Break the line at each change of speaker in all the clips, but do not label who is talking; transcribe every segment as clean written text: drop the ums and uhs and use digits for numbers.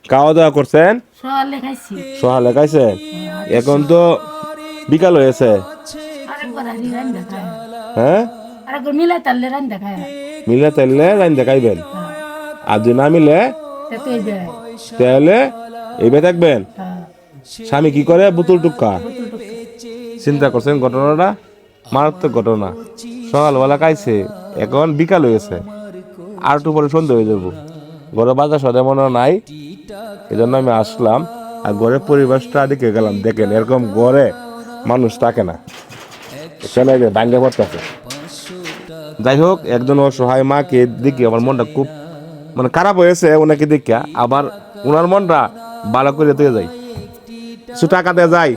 খাওয়া দাওয়া করছেন?
সকালে খাইছি।
সকালে খাইছেন? এখন তো বিকাল হয়েছে।
আরেকবার হারি রান্দা খায়।
হ্যাঁ,
আরেকবার মিলাই তাললে রান্দা খায়।
মিলে তাইলে রাইন্দা খাইবেন। আর যদি না মিলে
তে তুই যায়।
তাহলে এইভাবে থাকবেন। স্বামী কি করে? বোতল টুক্কা।
বোতল টুকা।
চিন্তা করছেন ঘটনাটা? মারাত্মক ঘটনা। সকালবেলা খাইছে, এখন বিকাল হয়েছে, আর একটু পরে সন্ধ্যা হয়ে যাবো। ঘরে বাজার সদা মনে হয় নাই, এই জন্য আমি আসলাম। আর ঘরের পরিবেশটা দেখে গেলাম। দেখেন এরকম ঘরে মানুষ থাকে না, এখানে ভাঙ্গে পড়তেছে। যাই হোক, একজন অসহায় মাকে দেখি আমার মনটা খুব মানে খারাপ হয়েছে ওনাকে দেখে। আবার ওনার মনটা ভালো করে দিয়ে যায়, কিছু টাকা দেওয়া যায়।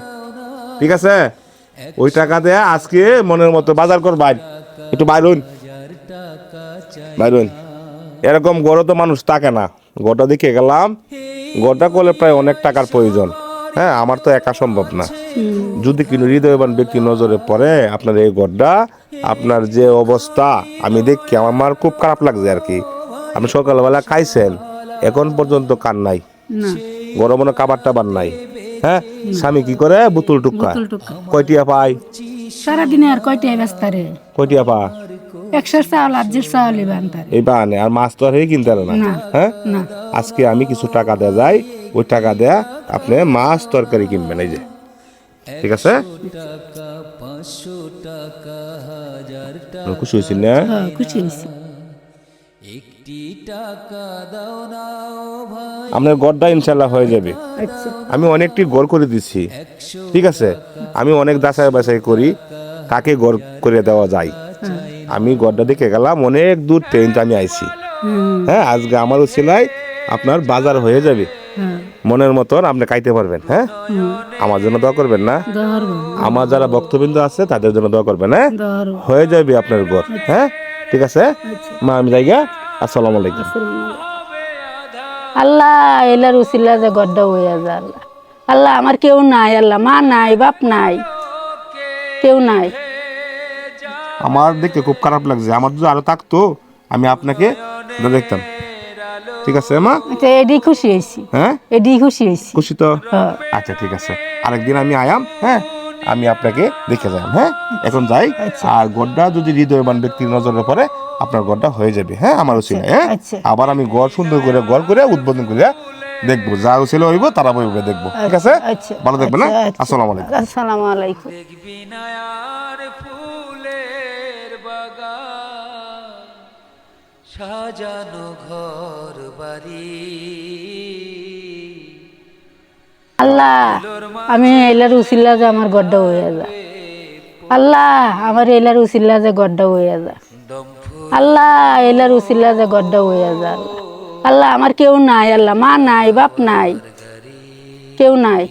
ঠিক আছে, ওই টাকা দেয়া আজকে মনের মতো বাজার করবাই। একটু বাইরুন বাইরুন। এরকম গড়ে তো মানুষ থাকে না। গোটা দেখে গেলাম, গোটা করলে প্রায় অনেক টাকার প্রয়োজন। হ্যাঁ, আমার তো একা সম্ভব না। যদি কোনো হৃদয়বান ব্যক্তি নজরে পড়ে আপনার এই গড়টা, আপনার যে অবস্থা আমি দেখি আমার খুব খারাপ লাগছে আর কি। আপনি সকালবেলা খাইছেন, এখন পর্যন্ত কান নাই,
না।
গরম মনে খাবার টাবার নাই। হ্যাঁ, স্বামী কি করে? বোতল টুক্কা।
বোতল টুকা।
কয়টিয়া পায়?
সারাদিনে আর কয়টাই ব্যস্ত রে?
কয়টিয়া পা?
100 চাউল 8 চাউল বানতারে।
এই বাহানে আর মাছ তো আর কিনতে পারে না।
না।
হ্যাঁ,
না।
আজকে আমি কিছু টাকা দেয়া যায়, ওই টাকা দেয়া আপনি মাছ তরকারি কিনবেন। এই যে, ঠিক আছে? খুশি হয়েছি না?
হ্যাঁ, খুশি হয়েছি।
আপনার গড়টা ইনশাল্লাহ হয়ে যাবে।
আচ্ছা।
আমি অনেকটি গড় করে দিচ্ছি। ঠিক আছে, আমি অনেক যাচাই বাছাই করি কাকে গড় করে দেওয়া যায়। আমি গড়টা দেখে গেলাম, অনেক দূর ট্রেন আমি আইছি। হ্যাঁ, আজকে আমারও সেলাই আপনার বাজার হয়ে যাবে। মনের মতন আপনি খাইতে পারবেন। হ্যাঁ, আমার জন্য দোয়া করবেন না?
ধরবো।
আমার যারা ভক্তবৃন্দ আছে তাদের জন্য দোয়া করবেন। হ্যাঁ,
ধরবো।
হয়ে যাবে আপনার ঘর। হ্যাঁ, ঠিক আছে মা, আমি যাই গা। আসসালামু আলাইকুম।
আল্লাহ এলার উসিল্লা যে গড্ডা হইয়া যা আল্লাহ। আল্লাহ আমার কেউ নাই, আল্লাহ মা নাই, বাপ নাই, কেউ নাই।
আমার দেখতে খুব খারাপ লাগছে। আমার যদি আরো থাকতো আমি আপনাকে দেখতাম। ঠিক আছে মা?
আচ্ছা, এডি খুশি হয়েছি।
হ্যাঁ,
এডি খুশি হয়েছি।
খুশি তো?
হ্যাঁ।
আচ্ছা ঠিক আছে, আরেকদিন আমি আয়াম। হ্যাঁ, আমি আপনাকে দেখে যাই। হ্যাঁ, এখন যাই।
আচ্ছা।
আর গড়টা যদি হৃদয়বান ব্যক্তির নজরে পড়ে আপনার গড়টা হয়ে যাবে। হ্যাঁ, আমার ছিল। হ্যাঁ,
আচ্ছা।
আবার আমি গড় সুন্দর করে গড় করে উদ্বোধন করে দেখবো, যা ছিল হইব তারা বইবে দেখবো। ঠিক আছে,
আচ্ছা।
ভালো থাকবেন। না,
আচ্ছা, আচ্ছা।
আসসালামু আলাইকুম।
আসসালামু আলাইকুম।
ফুলের বাগান সাজানো ঘর বাড়ি।
আল্লাহ আমি এলার উসিল্লা যে আমার গড্ডা হইয়া যা। আল্লাহ আমার এলার উসিল্লা যে গড্ডা হইয়া যা। আল্লাহ এলার উসিল্লা যে গড্ডা হইয়া যা আল্লাহ। আল্লাহ আমার কেউ নাই, আল্লাহ মা নাই, বাপ নাই, কেউ নাই।